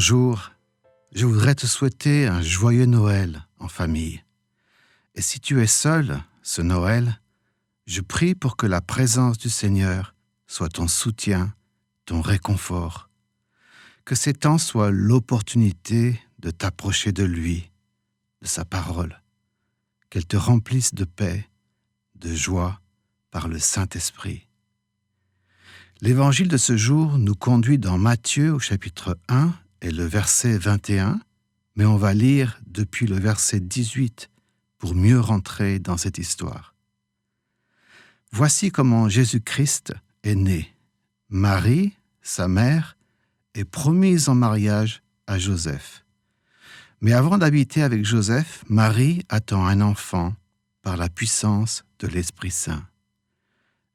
Bonjour, je voudrais te souhaiter un joyeux Noël en famille. Et si tu es seul ce Noël, je prie pour que la présence du Seigneur soit ton soutien, ton réconfort. Que ces temps soient l'opportunité de t'approcher de lui, de sa parole. Qu'elle te remplisse de paix, de joie par le Saint-Esprit. L'évangile de ce jour nous conduit dans Matthieu au chapitre 1 et le verset 21, mais on va lire depuis le verset 18 pour mieux rentrer dans cette histoire. Voici comment Jésus-Christ est né. Marie, sa mère, est promise en mariage à Joseph. Mais avant d'habiter avec Joseph, Marie attend un enfant par la puissance de l'Esprit Saint.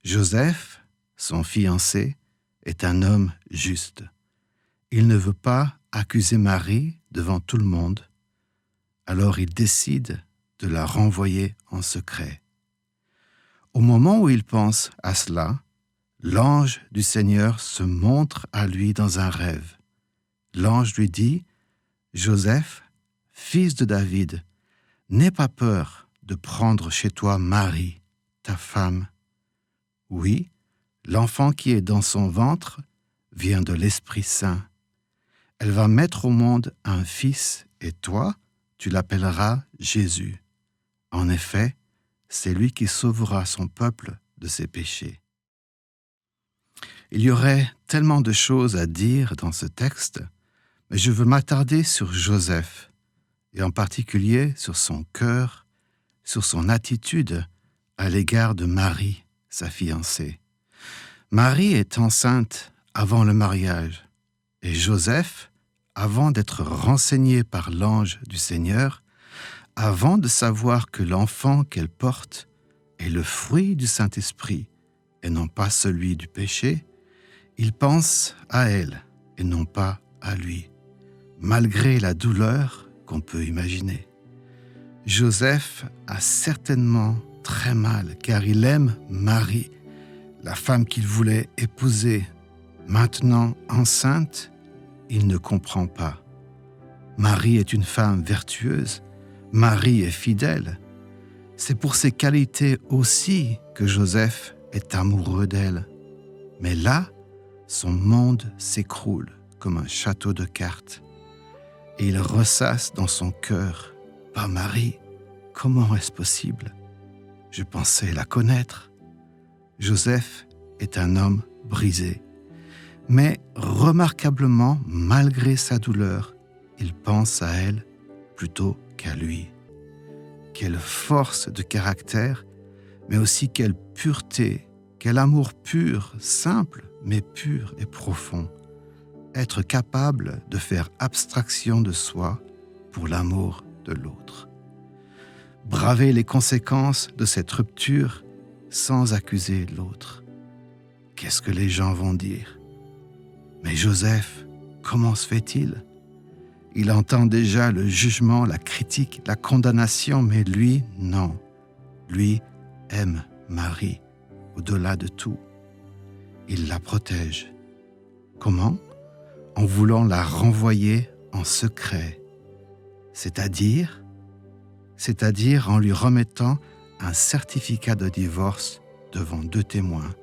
Joseph, son fiancé, est un homme juste. Il ne veut pas accuser Marie devant tout le monde, alors il décide de la renvoyer en secret. Au moment où il pense à cela, l'ange du Seigneur se montre à lui dans un rêve. L'ange lui dit « Joseph, fils de David, n'aie pas peur de prendre chez toi Marie, ta femme. Oui, l'enfant qui est dans son ventre vient de l'Esprit Saint. Elle va mettre au monde un fils et toi, tu l'appelleras Jésus. En effet, c'est lui qui sauvera son peuple de ses péchés. » Il y aurait tellement de choses à dire dans ce texte, mais je veux m'attarder sur Joseph, et en particulier sur son cœur, sur son attitude à l'égard de Marie, sa fiancée. Marie est enceinte avant le mariage, et Joseph, avant d'être renseigné par l'ange du Seigneur, avant de savoir que l'enfant qu'elle porte est le fruit du Saint-Esprit et non pas celui du péché, il pense à elle et non pas à lui, malgré la douleur qu'on peut imaginer. Joseph a certainement très mal car il aime Marie, la femme qu'il voulait épouser. Maintenant enceinte, il ne comprend pas. Marie est une femme vertueuse, Marie est fidèle. C'est pour ses qualités aussi que Joseph est amoureux d'elle. Mais là, son monde s'écroule comme un château de cartes. Et il ressasse dans son cœur « Pas Marie, comment est-ce possible? Je pensais la connaître. » Joseph est un homme brisé. Mais remarquablement, malgré sa douleur, il pense à elle plutôt qu'à lui. Quelle force de caractère, mais aussi quelle pureté, quel amour pur, simple, mais pur et profond. Être capable de faire abstraction de soi pour l'amour de l'autre. Braver les conséquences de cette rupture sans accuser l'autre. Qu'est-ce que les gens vont dire? Mais Joseph, comment se fait-il? Il entend déjà le jugement, la critique, la condamnation, mais lui, non. Lui aime Marie, au-delà de tout. Il la protège. Comment? En voulant la renvoyer en secret. C'est-à-dire en lui remettant un certificat de divorce devant 2 témoins.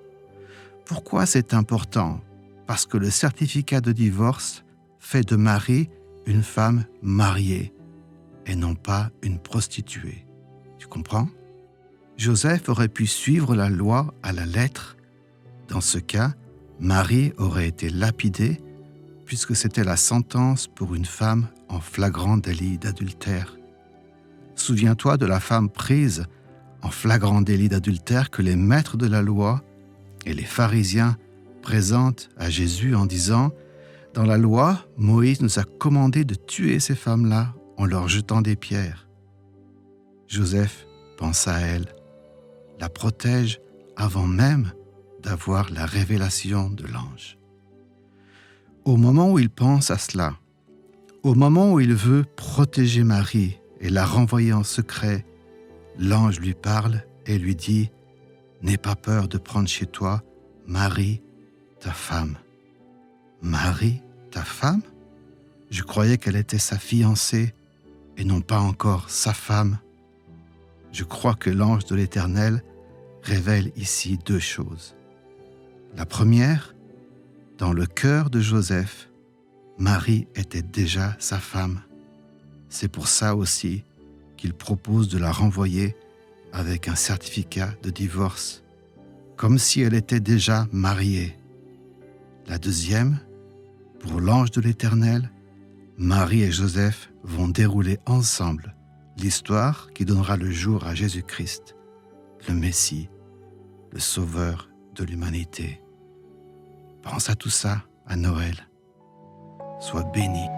Pourquoi c'est important? Parce que le certificat de divorce fait de Marie une femme mariée et non pas une prostituée. Tu comprends? Joseph aurait pu suivre la loi à la lettre. Dans ce cas, Marie aurait été lapidée puisque c'était la sentence pour une femme en flagrant délit d'adultère. Souviens-toi de la femme prise en flagrant délit d'adultère que les maîtres de la loi et les pharisiens présentent à Jésus en disant « Dans la loi, Moïse nous a commandé de tuer ces femmes-là en leur jetant des pierres. » Joseph pense à elle, la protège avant même d'avoir la révélation de l'ange. Au moment où il pense à cela, au moment où il veut protéger Marie et la renvoyer en secret, l'ange lui parle et lui dit « N'aie pas peur de prendre chez toi Marie, ta femme. » Marie, ta femme? Je croyais qu'elle était sa fiancée et non pas encore sa femme. Je crois que l'ange de l'Éternel révèle ici deux choses. La première, dans le cœur de Joseph, Marie était déjà sa femme. C'est pour ça aussi qu'il propose de la renvoyer avec un certificat de divorce, comme si elle était déjà mariée. La deuxième, pour l'ange de l'Éternel, Marie et Joseph vont dérouler ensemble l'histoire qui donnera le jour à Jésus-Christ, le Messie, le Sauveur de l'humanité. Pense à tout ça à Noël. Sois béni.